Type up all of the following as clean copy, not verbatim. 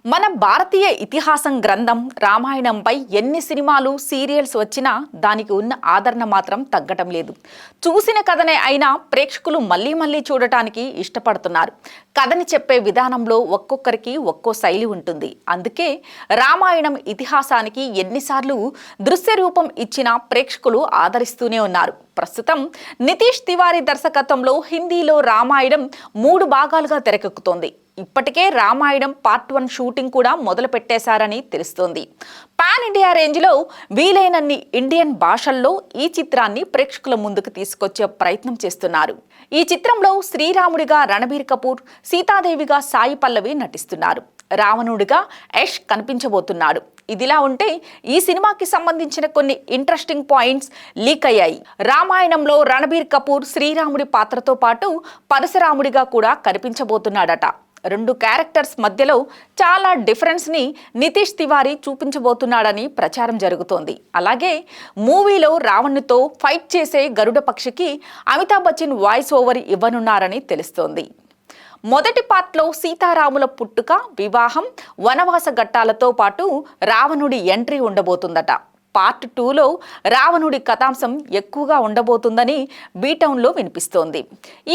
మన భారతీయ ఇతిహాసం గ్రంథం రామాయణంపై ఎన్ని సినిమాలు సీరియల్స్ వచ్చినా దానికి ఉన్న ఆదరణ మాత్రం తగ్గటం లేదు. చూసిన కథనే అయినా ప్రేక్షకులు మళ్ళీ మళ్ళీ చూడటానికి ఇష్టపడుతున్నారు. కథని చెప్పే విధానంలో ఒక్కొక్కరికి ఒక్కో శైలి ఉంటుంది. అందుకే రామాయణం ఇతిహాసానికి ఎన్నిసార్లు దృశ్య రూపం ఇచ్చినా ప్రేక్షకులు ఆదరిస్తూనే ఉన్నారు. ప్రస్తుతం నితీష్ తివారీ దర్శకత్వంలో హిందీలో రామాయణం 3 భాగాలుగా తెరకెక్కుతోంది. ఇప్పటికే రామాయణం పార్ట్ 1 షూటింగ్ కూడా మొదలు పెట్టేశారని తెలుస్తోంది. పాన్ ఇండియా రేంజ్లో వీలైనన్ని ఇండియన్ భాషల్లో ఈ చిత్రాన్ని ప్రేక్షకుల ముందుకు తీసుకొచ్చే ప్రయత్నం చేస్తున్నారు. ఈ చిత్రంలో శ్రీరాముడిగా రణబీర్ కపూర్, సీతాదేవిగా సాయి పల్లవి నటిస్తున్నారు. రావణుడిగా యష్ కనిపించబోతున్నాడు. ఇదిలా ఉంటే ఈ సినిమాకి సంబంధించిన కొన్ని ఇంట్రెస్టింగ్ పాయింట్స్ లీక్ అయ్యాయి. రామాయణంలో రణబీర్ కపూర్ శ్రీరాముడి పాత్రతో పాటు పరశురాముడిగా కూడా కనిపించబోతున్నాడట. 2 క్యారెక్టర్స్ మధ్యలో చాలా డిఫరెన్స్ని నితీష్ తివారీ చూపించబోతున్నాడని ప్రచారం జరుగుతోంది. అలాగే మూవీలో రావణుతో ఫైట్ చేసే గరుడ పక్షికి అమితాబ్ బచ్చన్ వాయిస్ ఓవర్ ఇవ్వనున్నారని తెలుస్తోంది. మొదటి పార్ట్లో సీతారాముల పుట్టుక, వివాహం, వనవాస ఘట్టాలతో పాటు రావణుడి ఎంట్రీ ఉండబోతుందట. పార్ట్ 2లో రావణుడి కథాంశం ఎక్కువగా ఉండబోతుందని బీటౌన్లో వినిపిస్తోంది.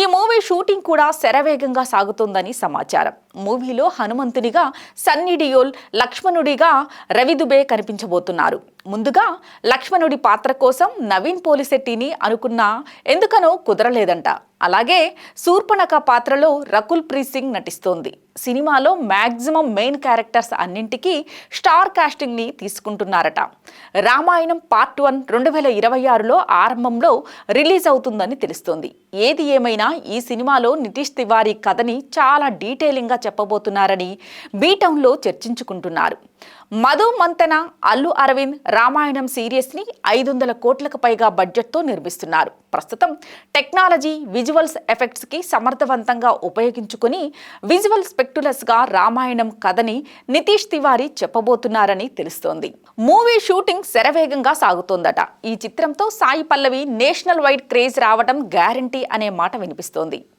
ఈ మూవీ షూటింగ్ కూడా శరవేగంగా సాగుతోందని సమాచారం. మూవీలో హనుమంతునిగా సన్నీ డియోల్, లక్ష్మణుడిగా రవి దుబే కనిపించబోతున్నారు. ముందుగా లక్ష్మణుడి పాత్ర కోసం నవీన్ పోలిశెట్టిని అనుకున్నా ఎందుకనో కుదరలేదంట. అలాగే శూర్పణఖ పాత్రలో రకుల్ ప్రీత్ సింగ్ నటిస్తోంది. సినిమాలో మ్యాక్సిమం మెయిన్ క్యారెక్టర్స్ అన్నింటికీ స్టార్ కాస్టింగ్ని తీసుకుంటున్నారట. రామాయణం పార్ట్ 1 2026లో ఆరంభంలో రిలీజ్ అవుతుందని తెలుస్తోంది. ఏది ఏమైనా ఈ సినిమాలో నితీష్ తివారీ కథని చాలా డీటెయిలింగ్గా చెప్పబోతున్నారని బీటౌన్లో చర్చించుకుంటున్నారు. మధు మంతెన, అల్లు అరవింద్ రామాయణం సిరీస్ని 500 కోట్లకు పైగా బడ్జెట్తో నిర్మిస్తున్నారు. ప్రస్తుతం టెక్నాలజీ, విజువల్స్ ఎఫెక్ట్స్కి సమర్థవంతంగా ఉపయోగించుకుని విజువల్ స్పెక్టులస్గా రామాయణం కథని నితీష్ తివారీ చెప్పబోతున్నారని తెలుస్తోంది. మూవీ షూటింగ్ శరవేగంగా సాగుతోందట. ఈ చిత్రంతో Sai Pallavi national wide craze రావడం గ్యారంటీ అనే మాట వినిపిస్తోంది.